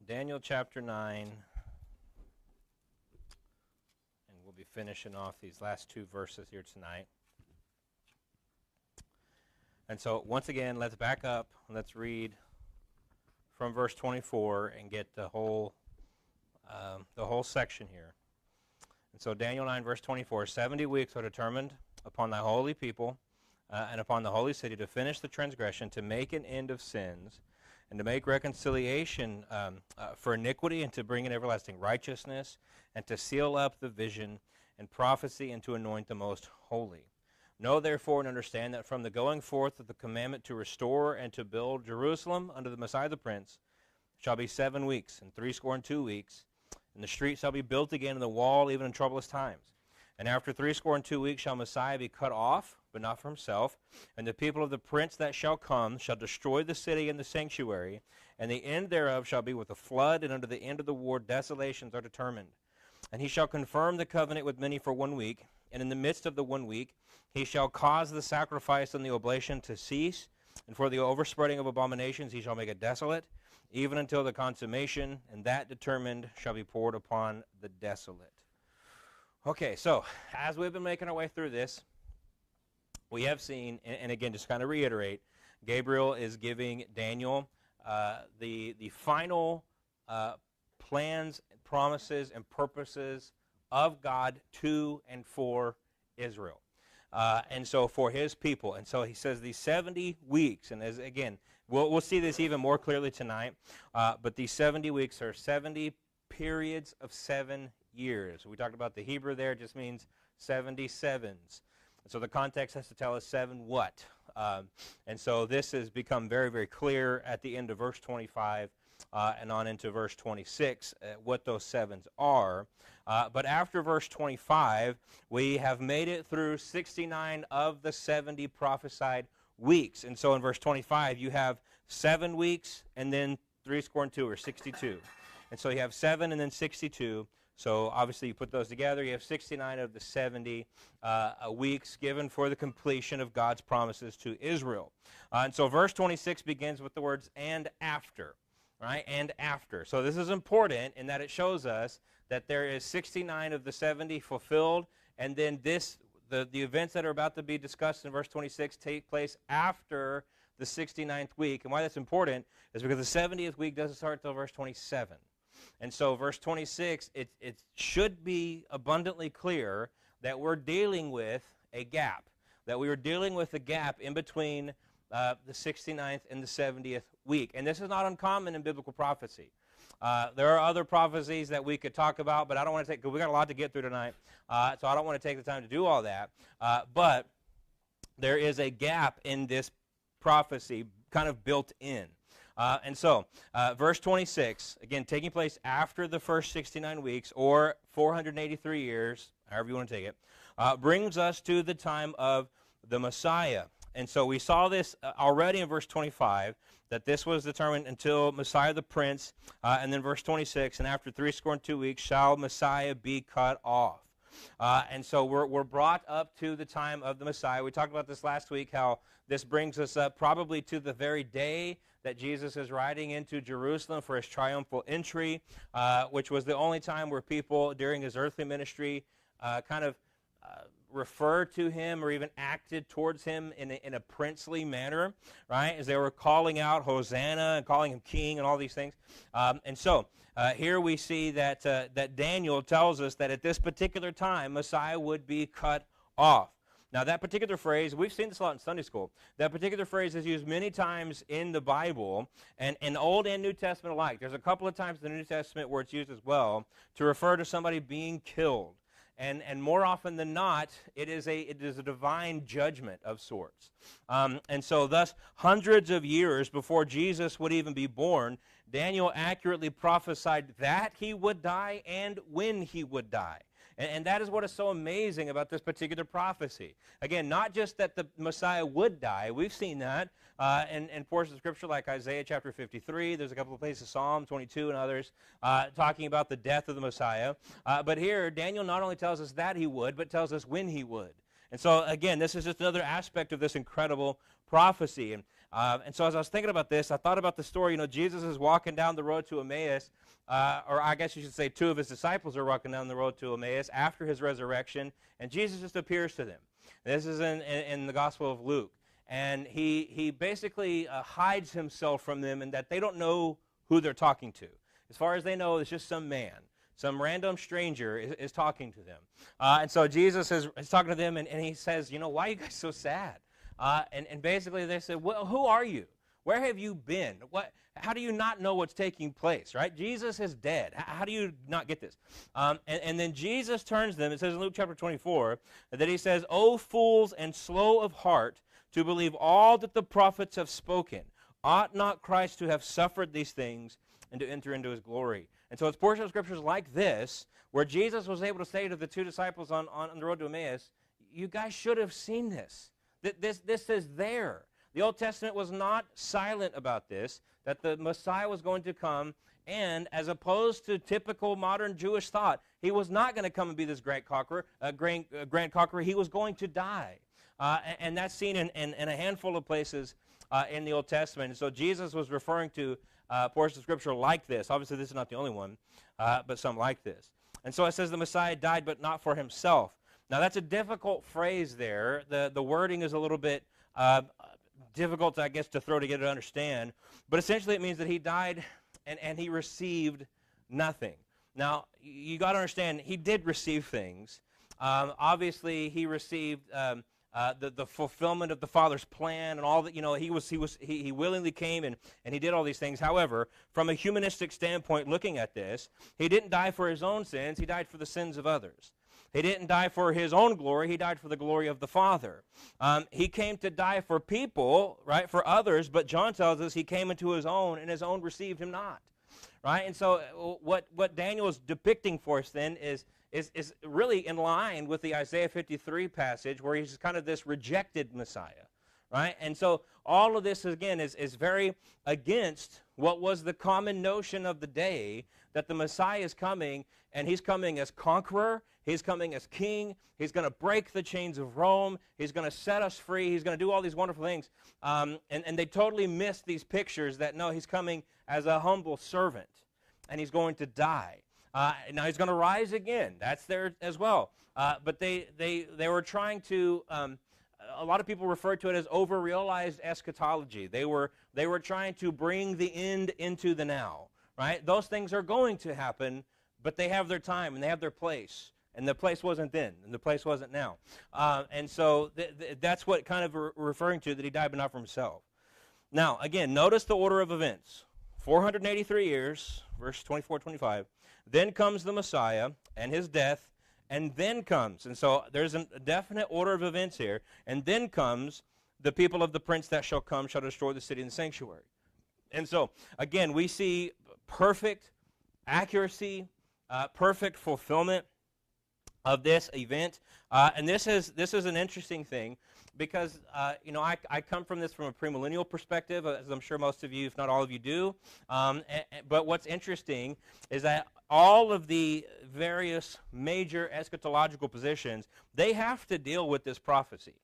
Daniel chapter 9, and we'll be finishing off these last two verses here tonight. And so, once again, let's back up and let's read from verse 24 and get the whole section here. And so, Daniel 9, verse 24, 70 weeks are determined upon thy holy people and upon the holy city to finish the transgression, to make an end of sins, and to make reconciliation for iniquity, and to bring in everlasting righteousness, and to seal up the vision and prophecy, and to anoint the most holy. Know therefore and understand that from the going forth of the commandment to restore and to build Jerusalem under the Messiah the Prince shall be 7 weeks, and 62 weeks, and the street shall be built again, and the wall even in troublous times. And after 62 weeks shall Messiah be cut off, but not for himself. And the people of the prince that shall come shall destroy the city and the sanctuary, and the end thereof shall be with a flood, and unto the end of the war desolations are determined. And he shall confirm the covenant with many for 1 week, and in the midst of the 1 week he shall cause the sacrifice and the oblation to cease, and for the overspreading of abominations he shall make it desolate, even until the consummation, and that determined shall be poured upon the desolate. Okay, so as we've been making our way through this, we have seen, and again, just kind of reiterate, Gabriel is giving Daniel the final plans, promises, and purposes of God to and for Israel. And so for his people. And so he says these 70 weeks, and as again, we'll see this even more clearly tonight, but these 70 weeks are 70 periods of 7 years. We talked about the Hebrew there, it just means 77s. So the context has to tell us 7 what? And so this has become very, very clear at the end of verse 25 and on into verse 26 what those 7s are. But after verse 25, we have made it through 69 of the 70 prophesied weeks. And so in verse 25, you have 7 weeks and then 62 or 62. And so you have 7 and then 62. So obviously you put those together, you have 69 of the 70 weeks given for the completion of God's promises to Israel. And so verse 26 begins with the words, and after, right? And after. So this is important in that it shows us that there is 69 of the 70 fulfilled, and then the events that are about to be discussed in verse 26 take place after the 69th week. And why that's important is because the 70th week doesn't start until verse 27. And so verse 26, it should be abundantly clear that we're dealing with a gap, that we are dealing with a gap in between the 69th and the 70th week. And this is not uncommon in biblical prophecy. There are other prophecies that we could talk about, but I don't want to take, because we got a lot to get through tonight, so I don't want to take the time to do all that. But there is a gap in this prophecy kind of built in. And so, verse 26, again, taking place after the first 69 weeks, or 483 years, however you want to take it, brings us to the time of the Messiah. And so we saw this already in verse 25, that this was determined until Messiah the Prince, and then verse 26, and after 62 weeks shall Messiah be cut off. And so we're brought up to the time of the Messiah. We talked about this last week, how this brings us up probably to the very day that Jesus is riding into Jerusalem for his triumphal entry, which was the only time where people during his earthly ministry kind of referred to him or even acted towards him in a princely manner, right? As they were calling out Hosanna and calling him king and all these things. And so here we see that Daniel tells us that at this particular time, Messiah would be cut off. Now, that particular phrase, we've seen this a lot in Sunday school. That particular phrase is used many times in the Bible, and in Old and New Testament alike. There's a couple of times in the New Testament where it's used as well to refer to somebody being killed. And more often than not, it is a divine judgment of sorts. And so thus, hundreds of years before Jesus would even be born, Daniel accurately prophesied that he would die and when he would die. And that is what is so amazing about this particular prophecy. Again, not just that the Messiah would die. We've seen that in portions of Scripture like Isaiah chapter 53. There's a couple of places, Psalm 22 and others, talking about the death of the Messiah. But here, Daniel not only tells us that he would, but tells us when he would. And so, again, this is just another aspect of this incredible prophecy. And And so as I was thinking about this, I thought about the story. Jesus is walking down the road to Emmaus, or I guess you should say two of his disciples are walking down the road to Emmaus after his resurrection, and Jesus just appears to them. This is in the Gospel of Luke. And he basically hides himself from them in that they don't know who they're talking to. As far as they know, it's just some man. Some random stranger is talking to them. And so Jesus is talking to them, and he says, why are you guys so sad? And basically they said, well, who are you? Where have you been? How do you not know what's taking place, right? Jesus is dead. How do you not get this? And then Jesus turns to them. It says in Luke chapter 24 that he says, "O fools and slow of heart to believe all that the prophets have spoken. Ought not Christ to have suffered these things and to enter into his glory?" And so it's portions of scriptures like this where Jesus was able to say to the two disciples on the road to Emmaus, you guys should have seen this. This is there. The Old Testament was not silent about this, that the Messiah was going to come, and as opposed to typical modern Jewish thought, he was not going to come and be this great conqueror, grand conqueror. He was going to die. And that's seen in a handful of places in the Old Testament. And so Jesus was referring to portions of Scripture like this. Obviously, this is not the only one, but some like this. And so it says the Messiah died, but not for himself. Now, that's a difficult phrase there. The wording is a little bit difficult, I guess, to throw together to understand. But essentially, it means that he died and he received nothing. Now, you got to understand, he did receive things. Obviously, he received the fulfillment of the Father's plan and all that. He willingly came and he did all these things. However, from a humanistic standpoint, looking at this, he didn't die for his own sins. He died for the sins of others. He didn't die for his own glory. He died for the glory of the Father. He came to die for people, right, for others, but John tells us he came into his own, and his own received him not. Right? And so what Daniel is depicting for us then is really in line with the Isaiah 53 passage where he's kind of this rejected Messiah. Right? And so all of this, again, is very against what was the common notion of the day, that the Messiah is coming, and he's coming as conqueror, he's coming as king, he's going to break the chains of Rome, he's going to set us free, he's going to do all these wonderful things. And they totally missed these pictures that, no, he's coming as a humble servant, and he's going to die. Now he's going to rise again. That's there as well. But they were trying to... a lot of people refer to it as over-realized eschatology. They were trying to bring the end into the now, right? Those things are going to happen, but they have their time and they have their place. And the place wasn't then, and the place wasn't now. And so that's what kind of referring to, that he died but not for himself. Now, again, notice the order of events. 483 years, verse 24, 25. Then comes the Messiah and his death, and then comes. And so there's a definite order of events here. And then comes the people of the prince that shall come, shall destroy the city and the sanctuary. And so, again, we see perfect accuracy, perfect fulfillment of this event. And this is an interesting thing because, I come from this from a premillennial perspective, as I'm sure most of you, if not all of you, do. But what's interesting is that all of the various major eschatological positions, they have to deal with this prophecy.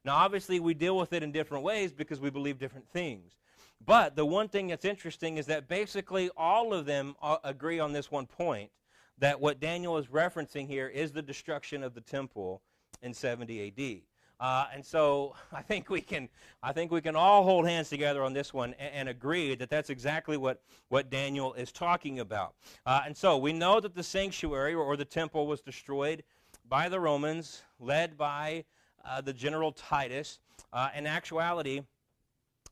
Now, obviously, we deal with it in different ways because we believe different things. But the one thing that's interesting is that basically all of them agree on this one point, that what Daniel is referencing here is the destruction of the temple in 70 A.D. And so I think we can all hold hands together on this one and agree that that's exactly what Daniel is talking about. And so we know that the sanctuary or the temple was destroyed by the Romans, led by the general Titus. In actuality,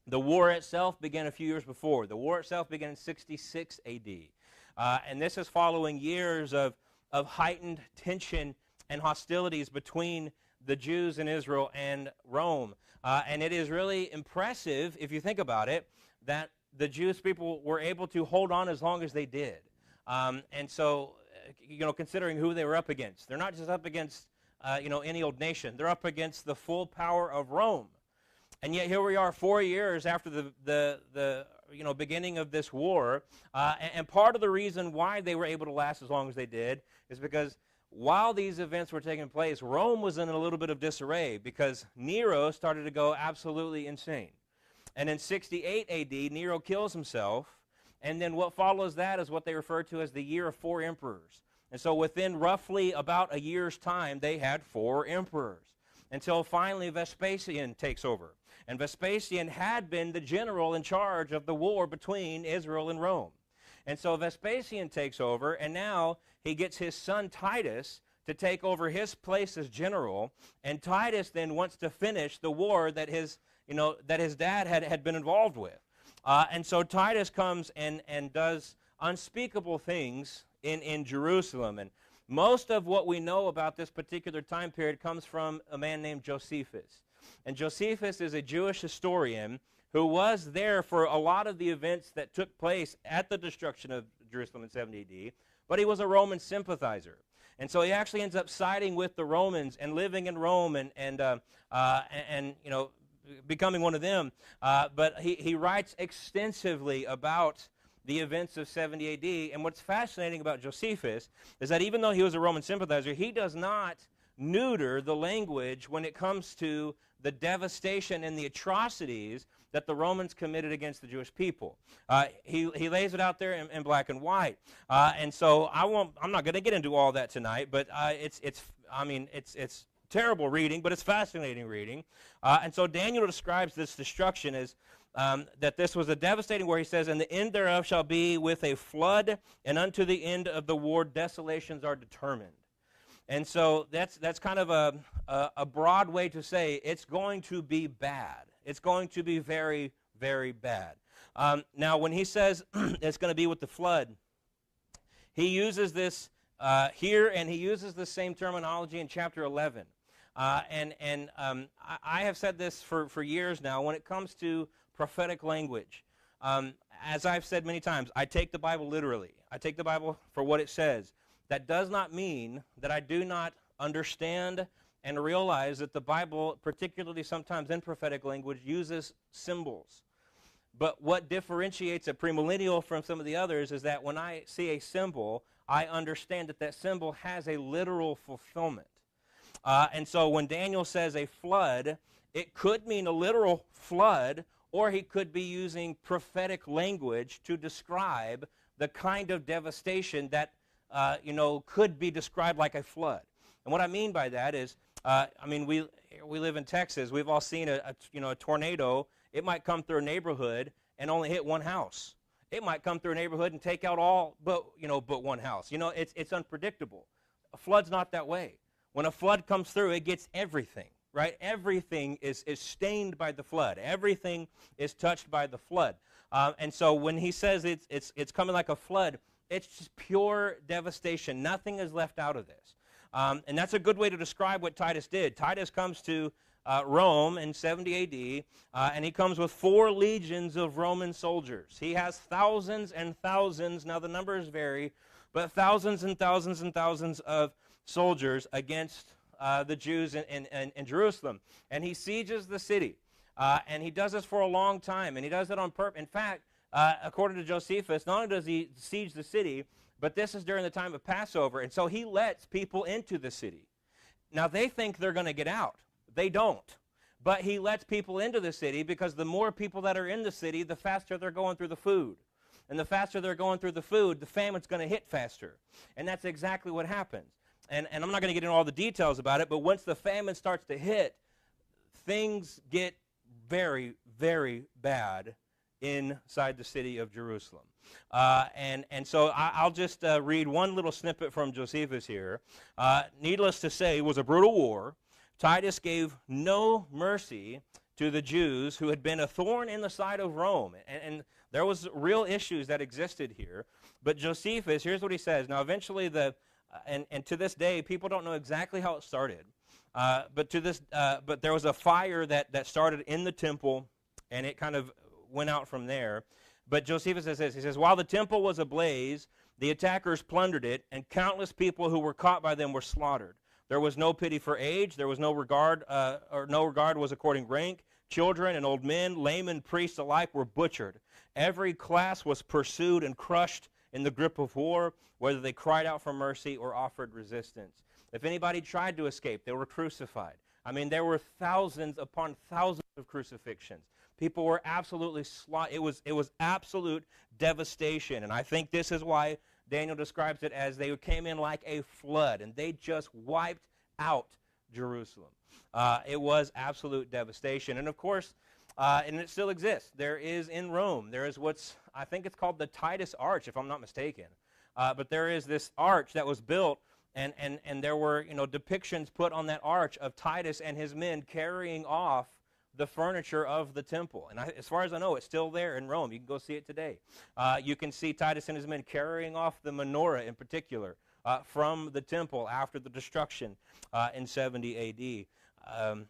the war itself began a few years before. The war itself began in 66 A.D. And this is following years of heightened tension and hostilities between the Jews in Israel and Rome. And it is really impressive, if you think about it, that the Jewish people were able to hold on as long as they did. And so, considering who they were up against, they're not just up against, any old nation. They're up against the full power of Rome. And yet here we are 4 years after the beginning of this war. And part of the reason why they were able to last as long as they did is because while these events were taking place, Rome was in a little bit of disarray because Nero started to go absolutely insane. And in 68 A.D., Nero kills himself. And then what follows that is what they refer to as the year of 4 emperors. And so within roughly about a year's time, they had 4 emperors. Until finally Vespasian takes over. And Vespasian had been the general in charge of the war between Israel and Rome. And so Vespasian takes over, and now he gets his son Titus to take over his place as general. And Titus then wants to finish the war that his dad had been involved with. And so Titus comes and does unspeakable things in Jerusalem. And most of what we know about this particular time period comes from a man named Josephus. And Josephus is a Jewish historian who was there for a lot of the events that took place at the destruction of Jerusalem in 70 AD, but he was a Roman sympathizer. And so he actually ends up siding with the Romans and living in Rome and becoming one of them. But he writes extensively about the events of 70 AD. And what's fascinating about Josephus is that even though he was a Roman sympathizer, he does not neuter the language when it comes to the devastation and the atrocities that the Romans committed against the Jewish people. He lays it out there in black and white. And so I'm not going to get into all that tonight, but it's terrible reading, but it's fascinating reading. And so Daniel describes this destruction as that this was a devastating war. He says, "And the end thereof shall be with a flood, and unto the end of the war desolations are determined." And so that's kind of a broad way to say it's going to be bad. It's going to be very, very bad. Now, when he says it's going to be with the flood, he uses this here, and he uses the same terminology in chapter 11. I have said this for years now. When it comes to prophetic language, as I've said many times, I take the Bible literally. I take the Bible for what it says. That does not mean that I do not understand and realize that the Bible, particularly sometimes in prophetic language, uses symbols. But what differentiates a premillennial from some of the others is that when I see a symbol, I understand that that symbol has a literal fulfillment. And so when Daniel says a flood, it could mean a literal flood, or he could be using prophetic language to describe the kind of devastation that could be described like a flood. And what I mean by that is, we live in Texas. We've all seen a tornado. It might come through a neighborhood and only hit one house. It might come through a neighborhood and take out all but one house. It's unpredictable. A flood's not that way. When a flood comes through, it gets everything, right? Everything is stained by the flood. Everything is touched by the flood. And so when he says it's coming like a flood, it's just pure devastation. Nothing is left out of this. And that's a good way to describe what Titus did. Titus comes to Rome in 70 A.D., and he comes with 4 legions of Roman soldiers. He has thousands and thousands, now the numbers vary, but thousands and thousands and thousands of soldiers against the Jews in Jerusalem. And he sieges the city. And he does this for a long time, and he does it on purpose. In fact, according to Josephus, not only does he siege the city, but this is during the time of Passover, and so he lets people into the city. Now, they think they're going to get out. They don't. But he lets people into the city because the more people that are in the city, the faster they're going through the food. And the faster they're going through the food, the famine's going to hit faster. And that's exactly what happens. And I'm not going to get into all the details about it, but once the famine starts to hit, things get very, very bad inside the city of Jerusalem. And so I'll just read one little snippet from Josephus here. Needless to say, it was a brutal war. Titus gave no mercy to the Jews who had been a thorn in the side of Rome. And there was real issues that existed here. But Josephus, here's what he says. Now, eventually, and to this day, people don't know exactly how it started. But there was a fire that started in the temple, and it kind of went out from there. But Josephus says this. He says, "While the temple was ablaze, the attackers plundered it, and countless people who were caught by them were slaughtered. There was no pity for age. There was no regard, or no regard was according rank. Children and old men, laymen, priests alike were butchered. Every class was pursued and crushed in the grip of war, whether they cried out for mercy or offered resistance. If anybody tried to escape, they were crucified." I mean, there were thousands upon thousands of crucifixions. People were absolutely it was absolute devastation. And I think this is why Daniel describes it as they came in like a flood, and they just wiped out Jerusalem. It was absolute devastation. And of course, and it still exists. There is in Rome, there is I think it's called the Titus Arch, if I'm not mistaken. But there is this arch that was built, and there were depictions put on that arch of Titus and his men carrying off the furniture of the temple. And as far as I know, it's still there in Rome. You can go see it today. You can see Titus and his men carrying off the menorah in particular from the temple after the destruction in 70 A.D.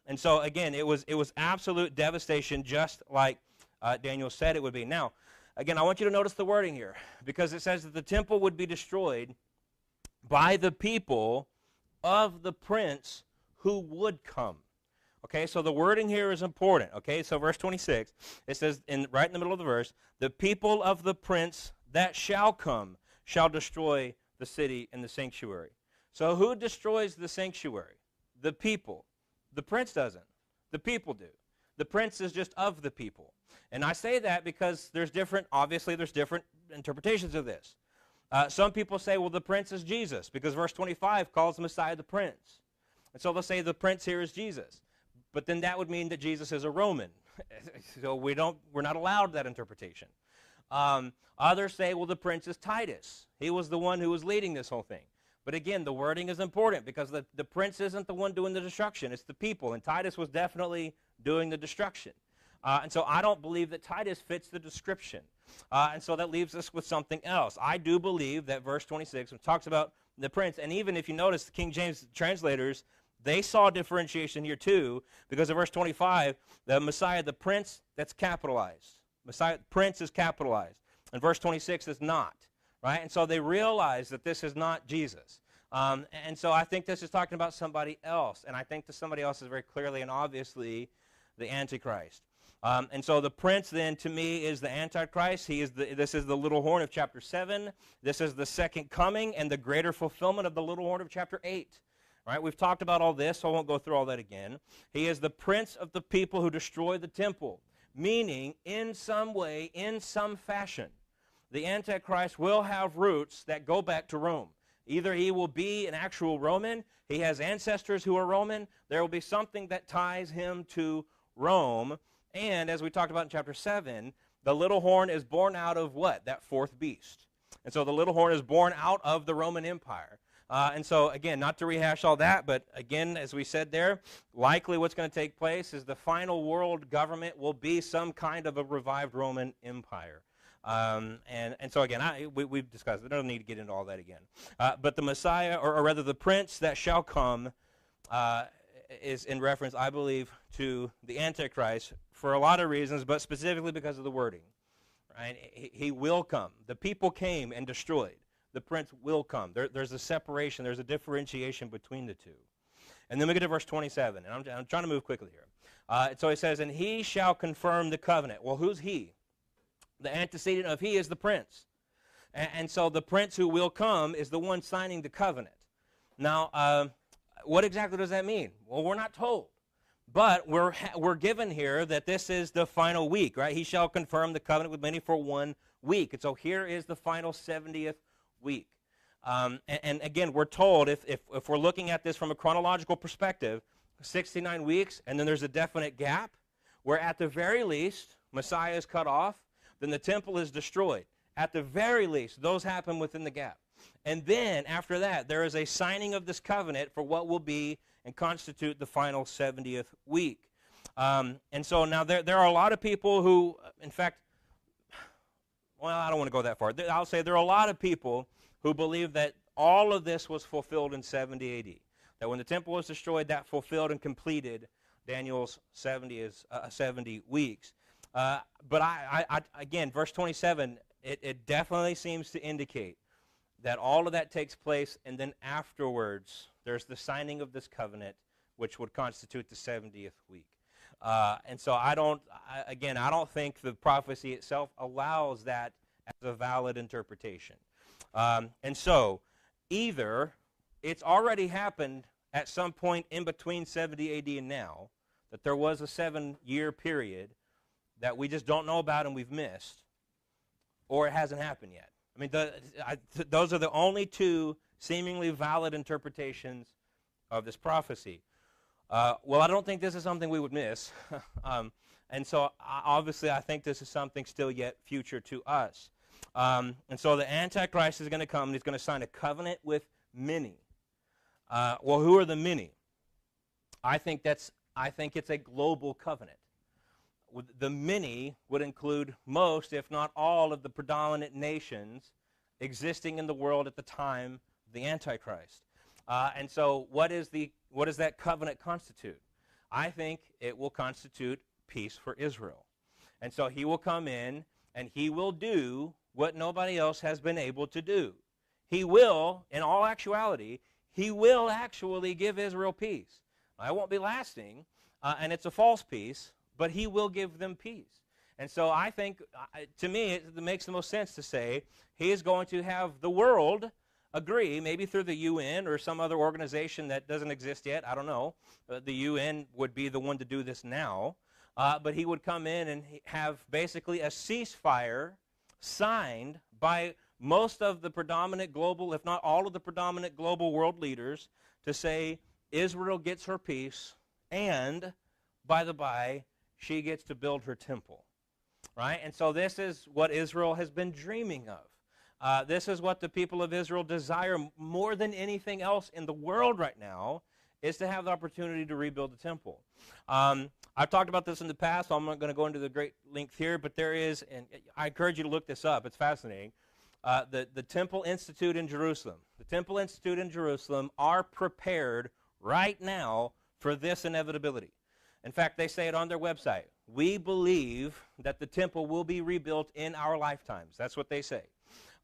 And so, again, it was absolute devastation, just like Daniel said it would be. Now, again, I want you to notice the wording here, because it says that the temple would be destroyed by the people of the prince who would come. Okay, so the wording here is important. Okay, so verse 26, it says right in the middle of the verse, the people of the prince that shall come shall destroy the city and the sanctuary. So who destroys the sanctuary? The people. The prince doesn't. The people do. The prince is just of the people. And I say that because obviously there's different interpretations of this. Some people say, well, the prince is Jesus, because verse 25 calls the Messiah the prince. And so they'll say the prince here is Jesus. But then that would mean that Jesus is a Roman. So we're not allowed that interpretation. Others say, well, the prince is Titus. He was the one who was leading this whole thing. But again, the wording is important, because the prince isn't the one doing the destruction. It's the people. And Titus was definitely doing the destruction. And so I don't believe that Titus fits the description. And so that leaves us with something else. I do believe that verse 26, which talks about the prince, and even if you notice the King James translators, they saw differentiation here too, because in verse 25, the Messiah, the prince, that's capitalized. Messiah, prince is capitalized. And verse 26 is not, right? And so they realize that this is not Jesus. And so I think this is talking about somebody else. And I think the somebody else is very clearly and obviously the Antichrist. And so the prince then, to me, is the Antichrist. This is the little horn of chapter 7. This is the second coming and the greater fulfillment of the little horn of chapter 8. Right, we've talked about all this, so I won't go through all that again. He is the prince of the people who destroy the temple, meaning in some way, in some fashion, the Antichrist will have roots that go back to Rome. Either he will be an actual Roman, he has ancestors who are Roman, there will be something that ties him to Rome, and as we talked about in chapter 7, the little horn is born out of what? That fourth beast. And so the little horn is born out of the Roman Empire. And so, again, not to rehash all that, but again, as we said there, likely what's going to take place is the final world government will be some kind of a revived Roman Empire. And so, again, we've discussed it. I don't need to get into all that again. But the Messiah, or rather the prince that shall come, is in reference, I believe, to the Antichrist for a lot of reasons, but specifically because of the wording. Right? He will come. The people came and destroyed. The prince will come. There's a separation. There's a differentiation between the two. And then we get to verse 27. And I'm trying to move quickly here. So it says, and he shall confirm the covenant. Well, who's he? The antecedent of he is the prince. And so the prince who will come is the one signing the covenant. Now, what exactly does that mean? Well, we're not told. But we're given here that this is the final week, right? He shall confirm the covenant with many for 1 week. And so here is the final 70th week. And again, we're told, if we're looking at this from a chronological perspective, 69 weeks, and then there's a definite gap, where at the very least, Messiah is cut off, then the temple is destroyed. At the very least, those happen within the gap. And then, after that, there is a signing of this covenant for what will be and constitute the final 70th week. And so now there are a lot of people who, in fact, well, I don't want to go that far. I'll say there are a lot of people who believe that all of this was fulfilled in 70 A.D., that when the temple was destroyed, that fulfilled and completed Daniel's 70 weeks. But again, verse 27, it definitely seems to indicate that all of that takes place, and then afterwards, there's the signing of this covenant, which would constitute the 70th week. And so I don't think the prophecy itself allows that as a valid interpretation. And so either it's already happened at some point in between 70 A.D. and now, that there was a 7-year period, that we just don't know about and we've missed, or it hasn't happened yet. I mean, those are the only two seemingly valid interpretations of this prophecy. Well, I don't think this is something we would miss. And so, obviously, I think this is something still yet future to us. And so the Antichrist is going to come, and he's going to sign a covenant with many. Well, who are the many? I think it's a global covenant. The many would include most, if not all, of the predominant nations existing in the world at the time of the Antichrist. And so what does that covenant constitute? I think it will constitute peace for Israel. And so he will come in and he will do what nobody else has been able to do. He will, in all actuality, he will actually give Israel peace. It won't be lasting, and it's a false peace, but he will give them peace. And so I think, to me, it makes the most sense to say he is going to have the world agree, maybe through the UN or some other organization that doesn't exist yet. I don't know. The UN would be the one to do this now. But he would come in and have basically a ceasefire signed by most of the predominant global, if not all of the predominant global world leaders, to say Israel gets her peace, and, by the by, she gets to build her temple. Right? And so this is what Israel has been dreaming of. This is what the people of Israel desire more than anything else in the world right now, is to have the opportunity to rebuild the temple. I've talked about this in the past, so I'm not going to go into the great length here, but there is, and I encourage you to look this up, it's fascinating, the Temple Institute in Jerusalem. The Temple Institute in Jerusalem are prepared right now for this inevitability. In fact, they say it on their website. We believe that the temple will be rebuilt in our lifetimes. That's what they say.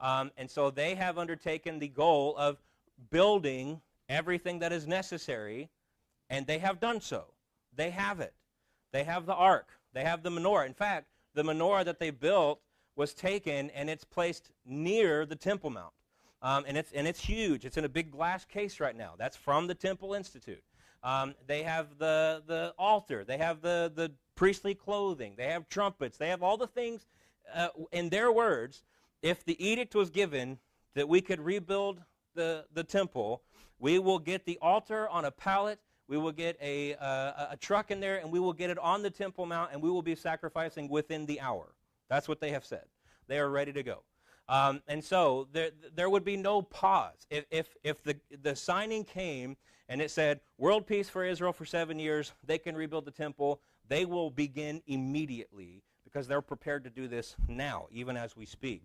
And so they have undertaken the goal of building everything that is necessary, and they have done so. They have it. They have the ark. They have the menorah. In fact, the menorah that they built was taken, and it's placed near the Temple Mount. And it's huge. It's in a big glass case right now. That's from the Temple Institute. They have the altar. They have the priestly clothing. They have trumpets. They have all the things. In their words, if the edict was given that we could rebuild the temple, we will get the altar on a pallet, we will get a truck in there, and we will get it on the Temple Mount, and we will be sacrificing within the hour. That's what they have said. They are ready to go. And so there would be no pause. If the signing came and it said, world peace for Israel for 7 years, they can rebuild the temple, they will begin immediately because they're prepared to do this now, even as we speak.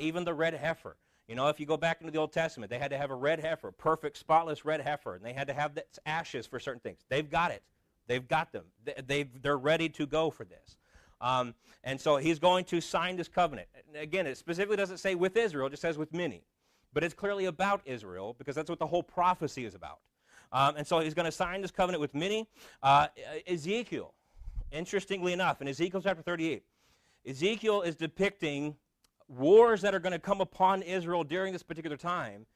Even the red heifer. You know, if you go back into the Old Testament, they had to have a red heifer, perfect, spotless red heifer, and they had to have ashes for certain things. They've got it. They've got them. They're ready to go for this. And so he's going to sign this covenant. Again, it specifically doesn't say with Israel, it just says with many. But it's clearly about Israel because that's what the whole prophecy is about. And so he's going to sign this covenant with many. Ezekiel, interestingly enough, in Ezekiel chapter 38, Ezekiel is depicting wars that are going to come upon Israel during this particular time,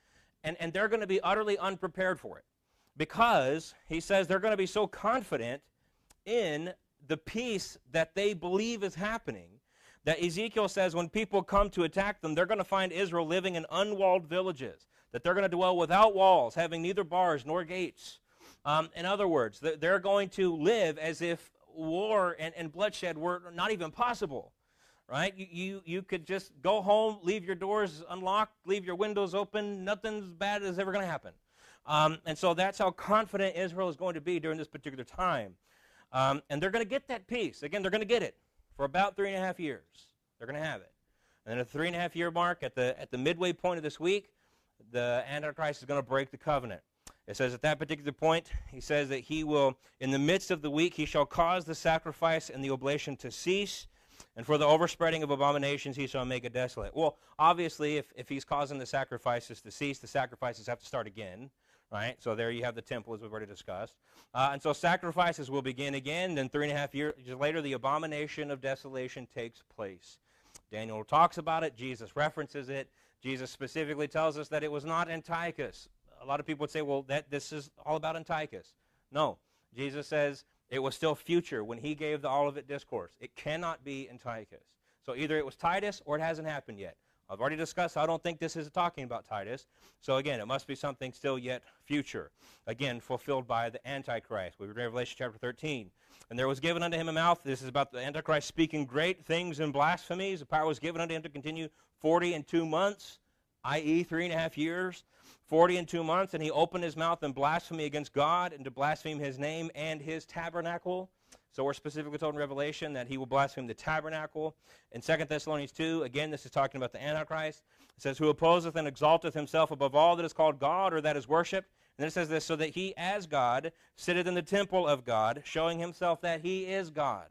and they're going to be utterly unprepared for it because he says they're going to be so confident in the peace that they believe is happening that Ezekiel says when people come to attack them, they're going to find Israel living in unwalled villages, that they're going to dwell without walls, having neither bars nor gates. In other words, they're going to live as if war and bloodshed were not even possible. Right? You could just go home, leave your doors unlocked, leave your windows open. Nothing bad is ever going to happen. And so that's how confident Israel is going to be during this particular time. And they're going to get that peace. Again, they're going to get it for about 3.5 years. They're going to have it. And then at the 3.5 year mark, at the midway point of this week, the Antichrist is going to break the covenant. It says at that particular point, he says that he will, in the midst of the week, he shall cause the sacrifice and the oblation to cease. And for the overspreading of abominations, he shall make it desolate. Well, obviously, if he's causing the sacrifices to cease, the sacrifices have to start again, right? So there you have the temple, as we've already discussed. And so sacrifices will begin again. Then 3.5 years later, the abomination of desolation takes place. Daniel talks about it. Jesus references it. Jesus specifically tells us that it was not Antiochus. A lot of people would say, well, this is all about Antiochus. No. Jesus says It was still future when he gave the Olivet Discourse. It cannot be Antiochus. So either it was Titus or it hasn't happened yet. I've already discussed, I don't think this is talking about Titus. So again, it must be something still yet future. Again, fulfilled by the Antichrist. We read Revelation chapter 13. And there was given unto him a mouth. This is about the Antichrist speaking great things and blasphemies. The power was given unto him to continue 40 and 2 months, i.e. 3.5 years. 40 and 2 months, and he opened his mouth in blasphemy against God and to blaspheme his name and his tabernacle. So we're specifically told in Revelation that he will blaspheme the tabernacle. In 2 Thessalonians 2, again, this is talking about the Antichrist. It says, who opposeth and exalteth himself above all that is called God or that is worshipped. And then it says this, so that he as God sitteth in the temple of God, showing himself that he is God.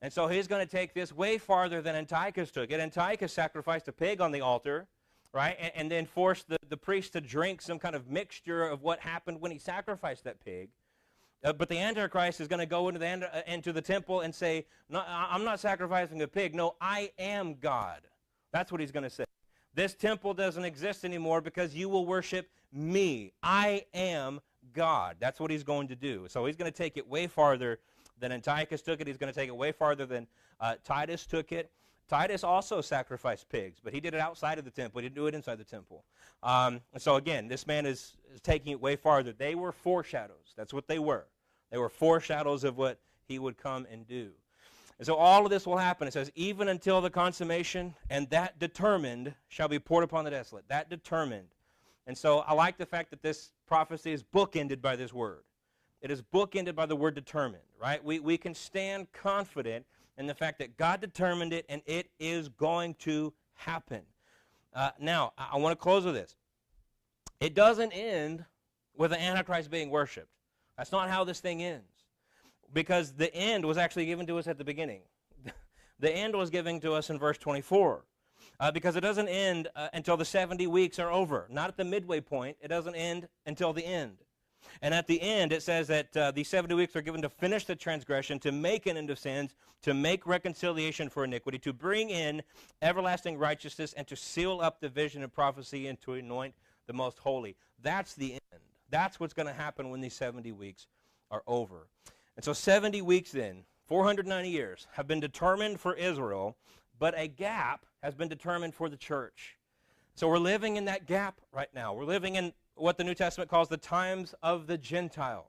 And so he's going to take this way farther than Antiochus took it. Antiochus sacrificed a pig on the altar, right, and then forced the priest to drink some kind of mixture of what happened when he sacrificed that pig. But the Antichrist is going to go into the temple and say, no, I'm not sacrificing a pig. No, I am God. That's what he's going to say. This temple doesn't exist anymore because you will worship me. I am God. That's what he's going to do. So he's going to take it way farther than Antiochus took it. He's going to take it way farther than Titus took it. Titus also sacrificed pigs, but he did it outside of the temple. He didn't do it inside the temple. So again, this man is taking it way farther. They were foreshadows. That's what they were. They were foreshadows of what he would come and do. And so all of this will happen. It says, even until the consummation, and that determined shall be poured upon the desolate. That determined. And so I like the fact that this prophecy is bookended by this word. It is bookended by the word determined, right? We can stand confident in the fact that God determined it, and it is going to happen. Now, I want to close with this. It doesn't end with the Antichrist being worshipped. That's not how this thing ends. Because the end was actually given to us at the beginning. The end was given to us in verse 24. Because it doesn't end until the 70 weeks are over. Not at the midway point. It doesn't end until the end. And at the end, it says that these 70 weeks are given to finish the transgression, to make an end of sins, to make reconciliation for iniquity, to bring in everlasting righteousness, and to seal up the vision of prophecy, and to anoint the most holy. That's the end. That's what's going to happen when these 70 weeks are over. And so 70 weeks then, 490 years, have been determined for Israel, but a gap has been determined for the church. So we're living in that gap right now. We're living in what the New Testament calls the times of the Gentiles.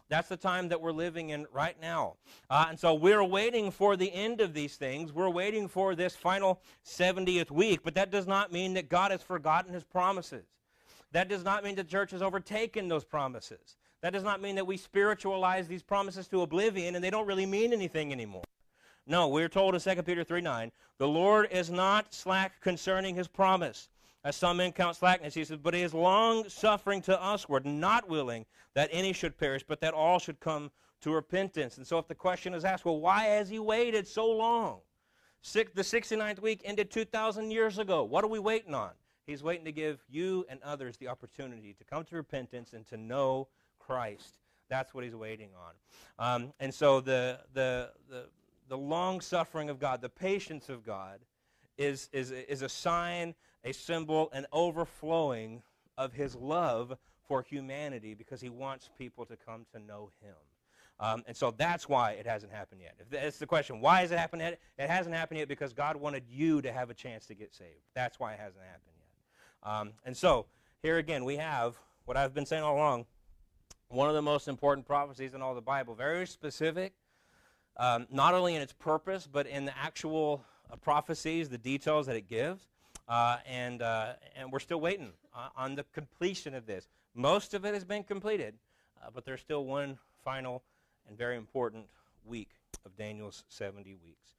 That's the time that we're living in right now. And so we're waiting for the end of these things. We're waiting for this final 70th week, but that does not mean that God has forgotten his promises. That does not mean the church has overtaken those promises. That does not mean that we spiritualize these promises to oblivion and they don't really mean anything anymore. No, we're told in 2 Peter 3:9, the Lord is not slack concerning his promise, as some men count slackness. He says, but he is long-suffering to usward, not willing that any should perish, but that all should come to repentance. And so if the question is asked, well, why has he waited so long? The 69th week ended 2,000 years ago. What are we waiting on? He's waiting to give you and others the opportunity to come to repentance and to know Christ. That's what he's waiting on. And so the long-suffering of God, the patience of God, is a sign, a symbol, an overflowing of his love for humanity because he wants people to come to know him. And so that's why it hasn't happened yet. If that's the question, why has it happened yet? It hasn't happened yet because God wanted you to have a chance to get saved. That's why it hasn't happened yet. And so here again we have what I've been saying all along, one of the most important prophecies in all the Bible, very specific, not only in its purpose, but in the actual prophecies, the details that it gives. And we're still waiting on the completion of this. Most of it has been completed, but there's still one final and very important week of Daniel's 70 weeks.